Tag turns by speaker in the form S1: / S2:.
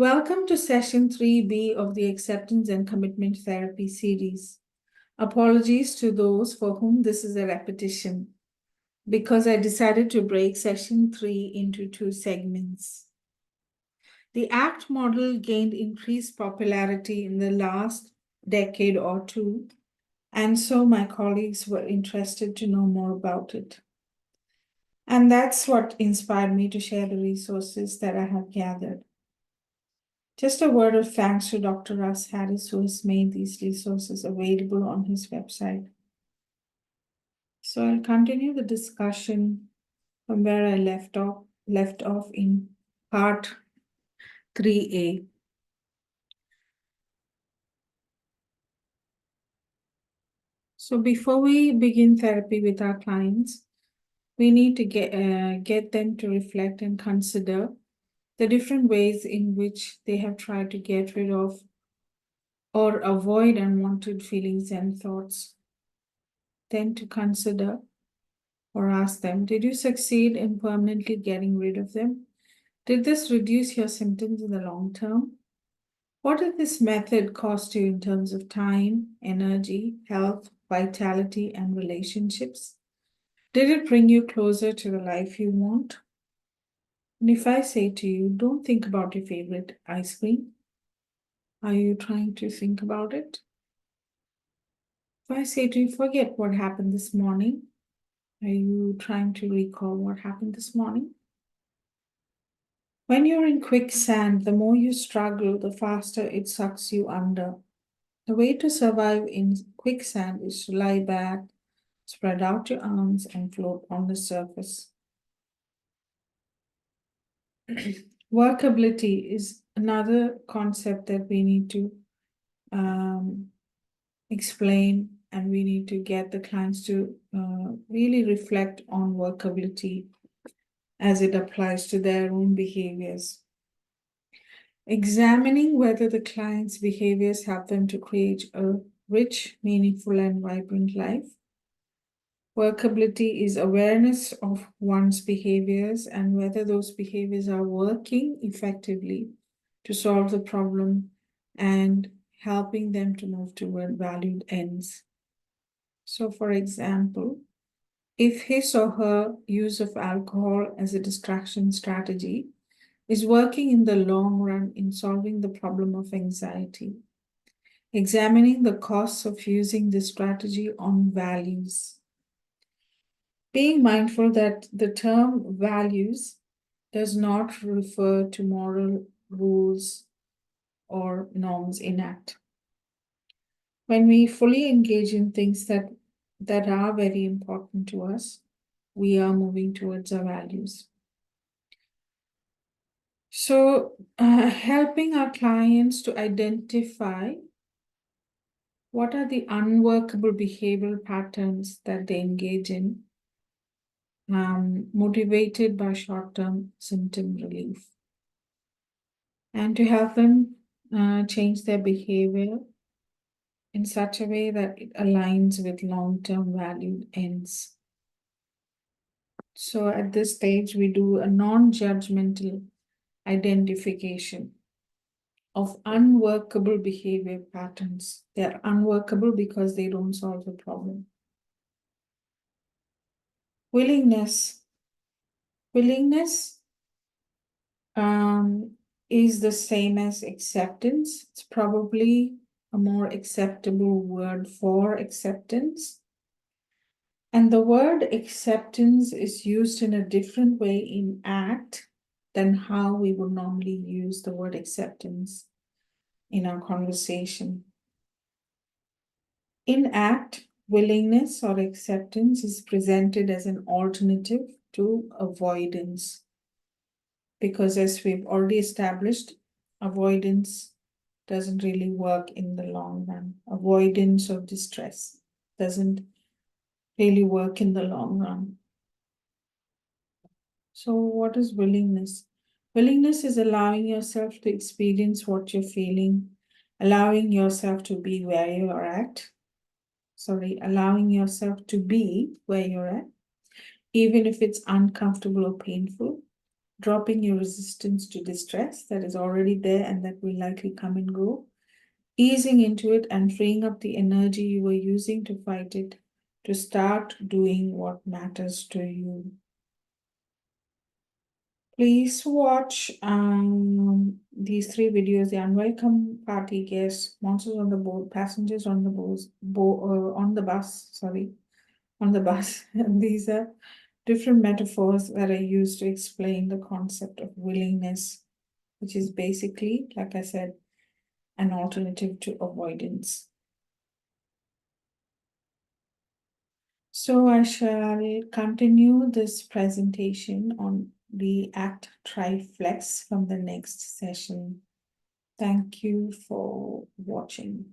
S1: Welcome to session 3B of the Acceptance and Commitment Therapy series. Apologies to those for whom this is a repetition, because I decided to break session 3 into 2 segments. The ACT model gained increased popularity in the last decade or two, and so my colleagues were interested to know more about it. And that's what inspired me to share the resources that I have gathered. Just a word of thanks to Dr. Russ Harris, who has made these resources available on his website. So I'll continue the discussion from where I left off in part 3A. So before we begin therapy with our clients, we need to get them to reflect and consider the different ways in which they have tried to get rid of or avoid unwanted feelings and thoughts. Then to consider or ask them, did you succeed in permanently getting rid of them? Did this reduce your symptoms in the long term? What did this method cost you in terms of time, energy, health, vitality, and relationships? Did it bring you closer to the life you want? And if I say to you, don't think about your favorite ice cream, are you trying to think about it? If I say to you, forget what happened this morning, are you trying to recall what happened this morning? When you're in quicksand, the more you struggle, the faster it sucks you under. The way to survive in quicksand is to lie back, spread out your arms, and float on the surface. Workability is another concept that we need to explain, and we need to get the clients to really reflect on workability as it applies to their own behaviors. Examining whether the client's behaviors help them to create a rich, meaningful, and vibrant life. Workability is awareness of one's behaviors and whether those behaviors are working effectively to solve the problem and helping them to move toward valued ends. So, for example, if his or her use of alcohol as a distraction strategy is working in the long run in solving the problem of anxiety, examining the costs of using this strategy on values. Being mindful that the term values does not refer to moral rules or norms in act. When we fully engage in things that are very important to us, we are moving towards our values. So, helping our clients to identify what are the unworkable behavioral patterns that they engage in, motivated by short-term symptom relief, and to help them change their behavior in such a way that it aligns with long-term valued ends. So at this stage, we do a non-judgmental identification of unworkable behavior patterns. They're unworkable because they don't solve the problem. Willingness. Willingness is the same as acceptance. It's probably a more acceptable word for acceptance. And the word acceptance is used in a different way in ACT than how we would normally use the word acceptance in our conversation. In ACT, willingness or acceptance is presented as an alternative to avoidance. Because as we've already established, avoidance doesn't really work in the long run. Avoidance of distress doesn't really work in the long run. So what is willingness? Willingness is allowing yourself to experience what you're feeling, allowing yourself to be where you're at. Allowing yourself to be where you're at, even if it's uncomfortable or painful. dropping your resistance to distress that is already there and that will likely come and go, easing into it and freeing up the energy you were using to fight it to start doing what matters to you. Please watch these three videos: the unwelcome party guests, monsters on the boat, passengers on the on the bus. Sorry, on the bus. And these are different metaphors that I use to explain the concept of willingness, which is basically, like I said, an alternative to avoidance. So I shall continue this presentation on the act triflex from the next session. Thank you for watching.